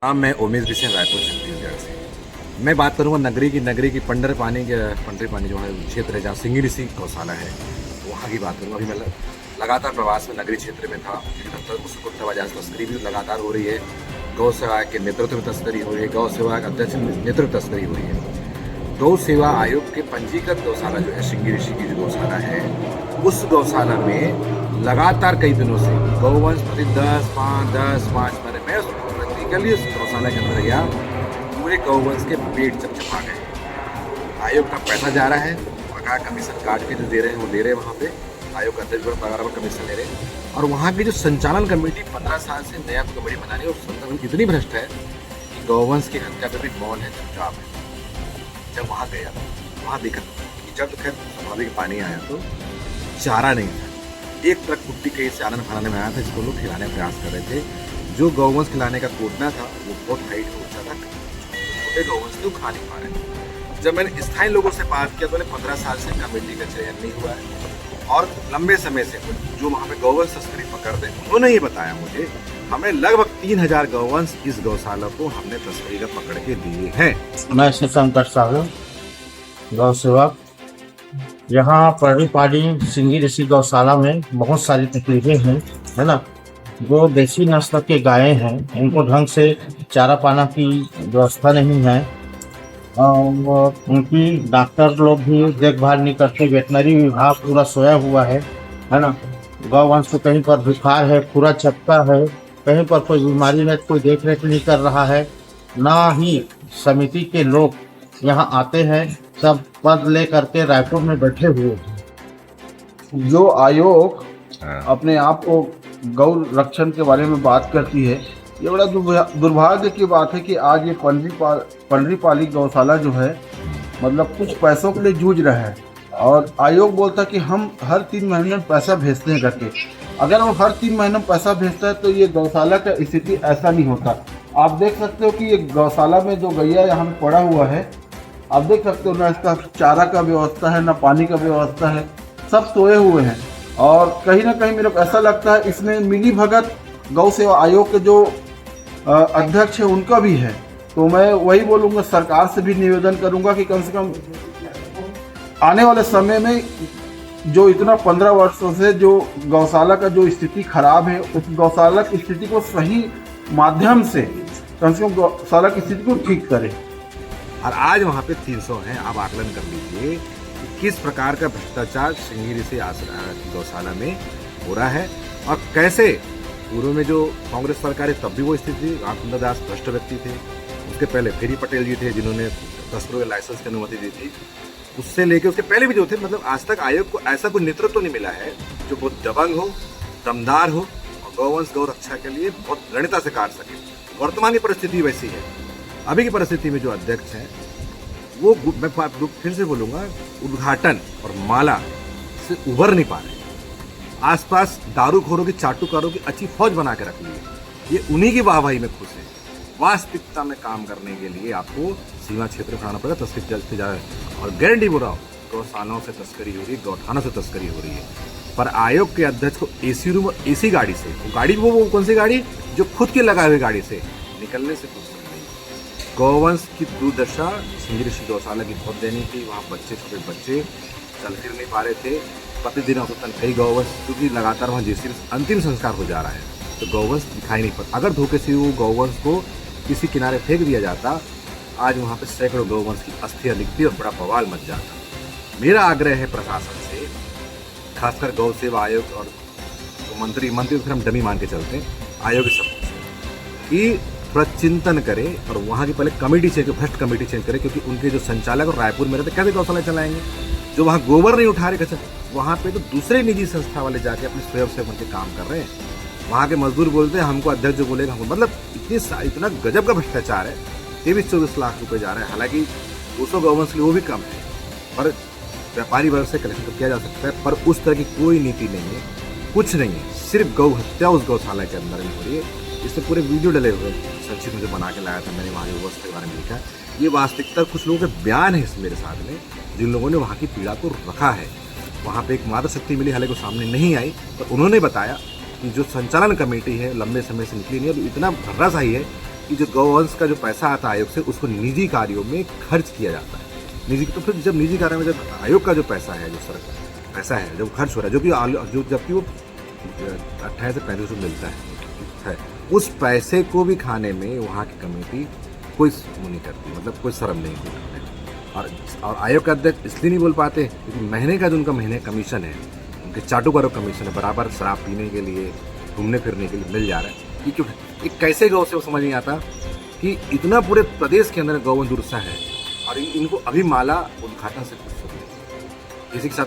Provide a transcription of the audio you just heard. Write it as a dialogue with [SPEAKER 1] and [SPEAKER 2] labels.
[SPEAKER 1] हाँ, मैं उमेश बिसेन रायपुर छत्तीसगढ़ से। मैं बात करूँगा नगरी की पंडर पानी जो है क्षेत्र है जहाँ सिंगी ऋषि गौशाला है, वहाँ की बात करूँगा। अभी मैं लगातार प्रवास में नगरी क्षेत्र में था। उसको वजह से तस्करी भी लगातार हो रही है। गौ सेवा के नेतृत्व में तस्करी हो रही है, गौ सेवा के अध्यक्ष नेतृत्व में तस्करी हो रही है। गौ सेवा आयोग के पंजीकृत गौशाला जो है सिंगी ऋषि की जो गौशाला है, उस गौशाला में लगातार कई दिनों से गौवंश प्रति 10-5 मैंने मैं प्रैक्टिकली उस गौशाला के अंदर गया, पूरे गौवंश के पेट चपचपा गए। आयोग का पैसा जा रहा है, बकाया कमीशन काट के जो दे रहे हैं वो दे रहे हैं। वहाँ पे आयोग का अध्यक्ष बराबर कमीशन ले रहे हैं। और वहाँ की जो संचालन कमेटी 15 साल से नया कमेटी बना रही है, उस संचालन इतनी भ्रष्ट है कि गौवंश की हत्या पे भी मौन है, चुपचाप है। जब वहाँ गया, वहाँ देखा जब तो खैर स्वाभाविक पानी आया तो चारा नहीं था। एक ट्रक कुट्टी कहीं से आनंद फनाने में आया था, जिसको लोग खिलाने का प्रयास कर रहे थे। जो गौवंश खिलाने का कोटना था वो बहुत हाइट ऊंचा था, छोटे गौवंश थे, वो खा नहीं पा रहे। जब मैंने स्थानीय लोगों से बात किया तो 15 साल से कमेटी का चयन नहीं हुआ है और लंबे समय से जो वहाँ पे गौवंश तस्करी पकड़ते हैं, उन्होंने ये बताया मुझे, हमें लगभग 3000 गौवंश इस गौशाला को हमने तस्करी का पकड़ के दिए हैं।
[SPEAKER 2] मैं शंकर साहब गौ सेवक। यहाँ पर्णिपाली सिंगी ऋषि गौशाला में बहुत सारी तकलीफें हैं, है ना। जो देसी नस्ल के गायें हैं, उनको ढंग से चारा पाना की व्यवस्था नहीं है और उनकी डॉक्टर लोग भी देखभाल नहीं करते। वेटनरी विभाग पूरा सोया हुआ है ना। गौवंश को कहीं पर बुखार है, पूरा छपका है, कहीं पर कोई बीमारी नहीं, कोई देख रेख नहीं कर रहा है। ना ही समिति के लोग यहाँ आते हैं, सब पद ले करके रायपुर में बैठे हुए हैं।
[SPEAKER 3] जो आयोग अपने आप को गौ रक्षण के बारे में बात करती है, ये बड़ा दुर्भाग्य की बात है कि आज ये पंडरीपाली गौशाला जो है मतलब कुछ पैसों के लिए जूझ रहा है। और आयोग बोलता है कि हम हर 3 महीने में पैसा भेजते हैं करके। अगर वो हर 3 महीने में पैसा भेजता है तो ये गौशाला का स्थिति ऐसा नहीं होता। आप देख सकते हो कि ये गौशाला में जो गैया यहाँ पे पड़ा हुआ है, आप देख सकते हो ना, इसका चारा का व्यवस्था है, ना पानी का व्यवस्था है, सब सोए हुए हैं। और कहीं ना कहीं मेरे को ऐसा लगता है इसमें मिली भगत गौ सेवा आयोग के जो अध्यक्ष है उनका भी है। तो मैं वही बोलूँगा, सरकार से भी निवेदन करूँगा कि कम से कम आने वाले समय में जो इतना 15 वर्षों से जो गौशाला का जो स्थिति खराब है, उस गौशाला की स्थिति को सही माध्यम से कम गौशाला की स्थिति को ठीक करे।
[SPEAKER 1] और आज वहाँ पे 300 हैं। आप आकलन कर लीजिए कि किस प्रकार का भ्रष्टाचार सिंगी ऋषि गौशाला में हो रहा है और कैसे पूर्व में जो कांग्रेस सरकार है तब भी वो स्थिति थी। रामचंद्र दास भ्रष्ट व्यक्ति थे, उसके पहले फेरी पटेल जी थे जिन्होंने तस्करों के लाइसेंस की अनुमति दी थी। उससे लेके उसके पहले भी जो थे, मतलब आज तक आयोग को ऐसा कोई नेतृत्व नहीं मिला है जो बहुत दबंग हो, दमदार हो और गौवंश गौ रक्षा के लिए बहुत दृढ़ता से काट सके। वर्तमान की परिस्थिति वैसी है। अभी की परिस्थिति में जो अध्यक्ष हैं वो, मैं फिर से बोलूँगा, उद्घाटन और माला से उभर नहीं पा रहे। आसपास दारूखोरों की, चाटुकारों की अच्छी फौज बना के रख ली है। ये उन्हीं की वाहवाही में खुश है। वास्तविकता में काम करने के लिए आपको सीमा क्षेत्र में आना पड़ेगा। तस्करी जल्द से जाए और गारंटी बोल रहा हूँ, गौशालाओं से तस्करी हो रही है, गौठानों से तस्करी हो रही है। पर आयोग के अध्यक्ष को एसी रूम और एसी गाड़ी से, वो कौन सी गाड़ी, जो खुद के लगाए हुए गाड़ी से निकलने से कुछ नहीं। गौवंश की दुर्दशा सिंगी ऋषि गौशाला की बहुत देनी थी। वहाँ बच्चे, छोटे बच्चे चल फिर नहीं पा रहे थे। प्रतिदिन औसतन कई गौवंश, क्योंकि लगातार वहाँ जैसे अंतिम संस्कार हो जा रहा है तो गौवंश दिखाई नहीं पड़ता। अगर धोखे से वो गौवंश को किसी किनारे फेंक दिया जाता, आज वहाँ पे सैकड़ों गौवंश की अस्थियां दिखती और बड़ा बवाल मच जाता। मेरा आग्रह है प्रशासन से, खासकर गौ सेवा आयोग और तो मंत्री तो फिर हम डमी मान के चलते हैं, आयोग सब कि थोड़ा चिंतन करे और वहाँ की पहले कमेटी चेंज, भ्रष्ट कमेटी चेंज करे। क्योंकि उनके जो संचालक और रायपुर में रहते, कैसे गौशाला चलाएंगे? जो वहाँ गोबर नहीं उठा रहे, कैसे वहाँ पे तो दूसरे निजी संस्था वाले जाके अपने स्वयं से उनके काम कर रहे हैं। वहाँ के मजदूर बोलते हैं हमको, अध्यक्ष जो बोलेगा हमको, मतलब इतना गजब का भ्रष्टाचार है। 23-24 लाख रुपए जा रहे हैं। हालांकि 200 गौवंश के लिए वो भी कम है, पर व्यापारी वर्ग से कलेक्शन तो किया जा सकता है। पर उस तरह की कोई नीति नहीं है, कुछ नहीं है। सिर्फ गौ हत्या उस गौशाला के अंदर ही हो रही है। इससे पूरे वीडियो डले हुए संक्षिप्त में जो बना के लाया था मैंने, वहाँ की व्यवस्था के बारे में लिखा। ये वास्तविकता कुछ लोगों के बयान है मेरे साथ में, जिन लोगों ने वहाँ की पीड़ा को रखा है। वहाँ पे एक मादक शक्ति मिली, हालांकि वो सामने नहीं आई, तो उन्होंने बताया कि जो संचालन कमेटी है लंबे समय से निकली नहीं, अब इतना भर्राशाही है कि जो गौवंश का जो पैसा आता है आयोग से उसको निजी कार्यों में खर्च किया जाता है। निजी तो फिर जब निजी कार्यों में जब आयोग का जो पैसा है, जो सरकार पैसा है जब खर्च हो रहा है, जबकि वो 28 से 35 रुपये मिलता है, उस पैसे को भी खाने में वहाँ की कमेटी कोई वो नहीं करती, मतलब कोई शर्म नहीं करती। और आयोग का अध्यक्ष इसलिए नहीं बोल पाते क्योंकि महीने का जो उनका महीने कमीशन है, उनके चाटुकारों कमीशन है, बराबर शराब पीने के लिए, घूमने फिरने के लिए मिल जा रहा है। ये क्यों? एक कैसे गौ से वो समझ नहीं आता कि इतना पूरे प्रदेश के अंदर गौवंश दुर्सा है और इनको अभी माला उद्घाटन से इसी के साथ